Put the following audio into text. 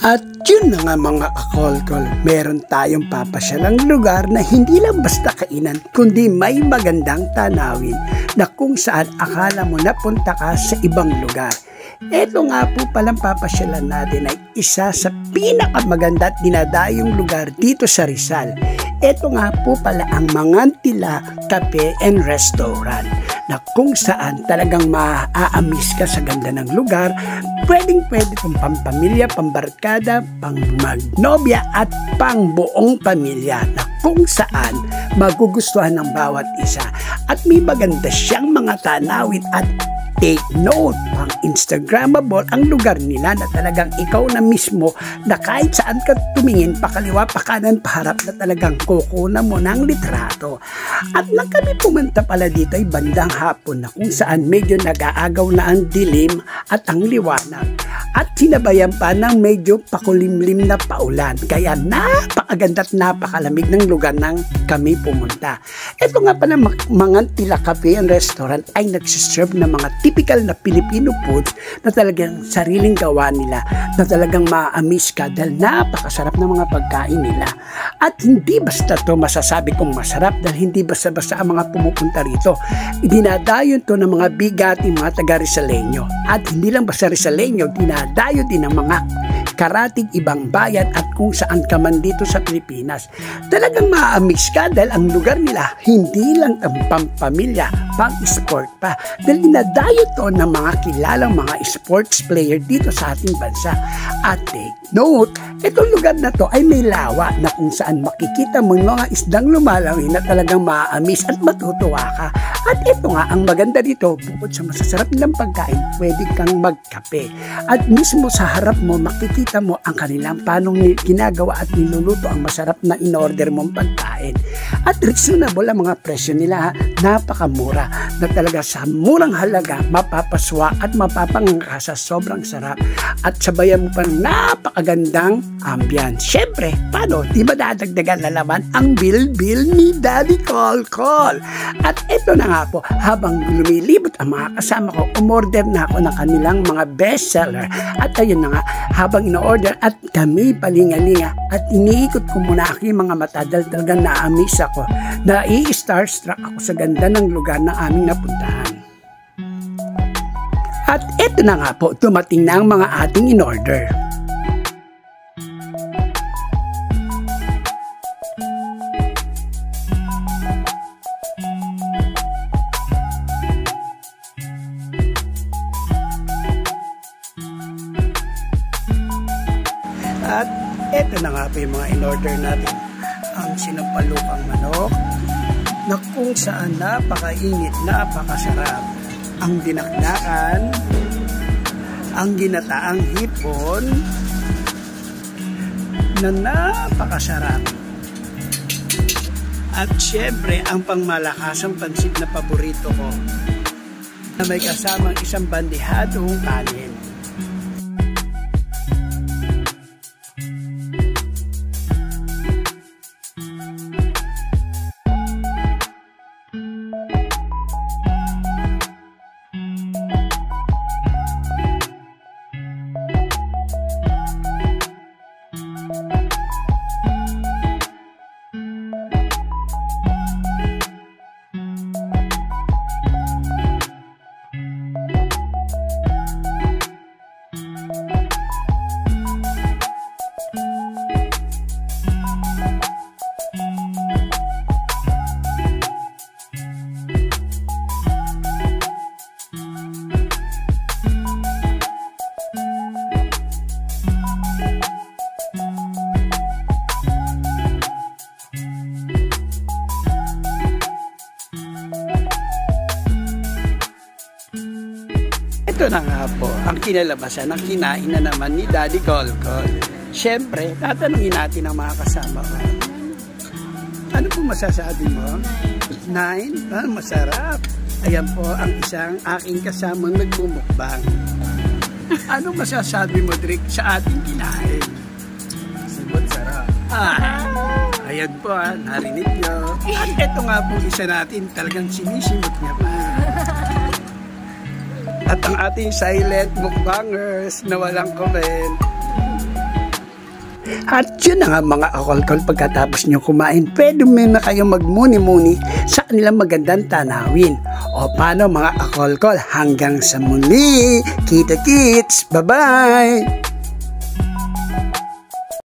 At yun na nga mga kakolkol, meron tayong papasyalang lugar na hindi lang basta kainan, kundi may magandang tanawin na kung saan akala mo napunta ka sa ibang lugar. Ito nga po palang papasyalan natin ay isa sa pinakamaganda at dinadayong lugar dito sa Rizal. Ito nga po pala ang Mangantila Cafe and Restaurant na kung saan talagang maaamis ka sa ganda ng lugar. Pwede itong pampamilya, pambarkada, pang magnobya at pang buong pamilya na kung saan magugustuhan ng bawat isa. At may maganda siyang mga tanawin at take note, pang Instagrammable ang lugar nila na talagang ikaw na mismo na kahit saan ka tumingin, pakaliwa, pakanan, paharap na talagang kukunan mo ng litrato. At nang kami pumunta pala dito ay bandang hapon na kung saan medyo nag-aagaw na ang dilim at ang liwanag. At sinabayan pa ng medyo pakulimlim na paulan. Kaya napakaganda at napakalamig ng lugar nang kami pumunta. Ito nga pala Mangantila Cafe and Restaurant ay nagsiserve ng mga typical na Filipino foods na talagang sariling gawa nila, na talagang maamis ka dahil napakasarap ng mga pagkain nila. At hindi basta to masasabi kong masarap dahil hindi basta-basta ang mga pumupunta rito. Dinadayon to ng mga bigating mga taga-Rizaleño. At hindi lang basta Rizaleño, dinadayo din ng mga karating ibang bayan at kung saan ka man dito sa Pilipinas. Talagang maamis ka dahil ang lugar nila hindi lang ang pampamilya, pang-sport pa. Dahil dinadayo to ng mga kilalang mga sports player dito sa ating bansa. At take note, itong lugar na to ay may lawa na kung saan makikita mo mga isdang lumalawin na talagang maamis at matutuwa ka. At ito nga ang maganda dito, bukod sa masasarap nilang pagkain, pwede kang magkape. At mismo sa harap mo, makikita mo ang kanilang panong ginagawa at niluluto ang masarap na in-order mong pagkain. At reasonable ang mga presyo nila, napakamura, na talaga sa murang halaga, mapapaswa at mapapangangka sa sobrang sarap. At sabayan mo pa napakagandang ambience. Siyempre, paano? Di ba dadagdagan na naman ang bil-bil ni Daddy Kolkol? At ito na nga po, habang lumilibot ang mga kasama ko, umorder na ako ng kanilang mga bestseller. At ayun na nga, habang ino-order at kami palingalinga at iniikot ko muna aking mga mata dahil talagang na-amaze ako. Na-i-starstruck ako sa ganda ng lugar na aming napuntahan. At ito na nga po, dumating na ang mga ating in-order. At eto na nga po yung mga in-order natin. Ang sinampalukang manok na kung saan napakainit, napakasarap. Ang dinakdakan, ang ginataang hipon na napakasarap. At syempre ang pangmalakasang pansit na paborito ko na may kasamang isang bandihadong kanin. Ito na nga po, ang kinalabasan, ang kinain na naman ni Daddy Kolkol. Siyempre, tatanungin natin ang mga kasama ko. Ano po masasabi mo? 9? Ah, masarap. Ayan po ang isang aking kasamang nagmumukbang. Ano masasabi mo, Drick, sa ating kinain? Sagot, sarap. Ayan po, narinig nyo. At ito nga po isa natin, talagang sinisimot niya pa. At ang ating silent mukbangers na walang comment. At yun na nga mga kakolkol, pagkatapos nyo kumain, pwede mo na kayong magmuni-muni sa kanilang magandang tanawin. O paano mga kakolkol, hanggang sa muli, kita-kits, bye-bye!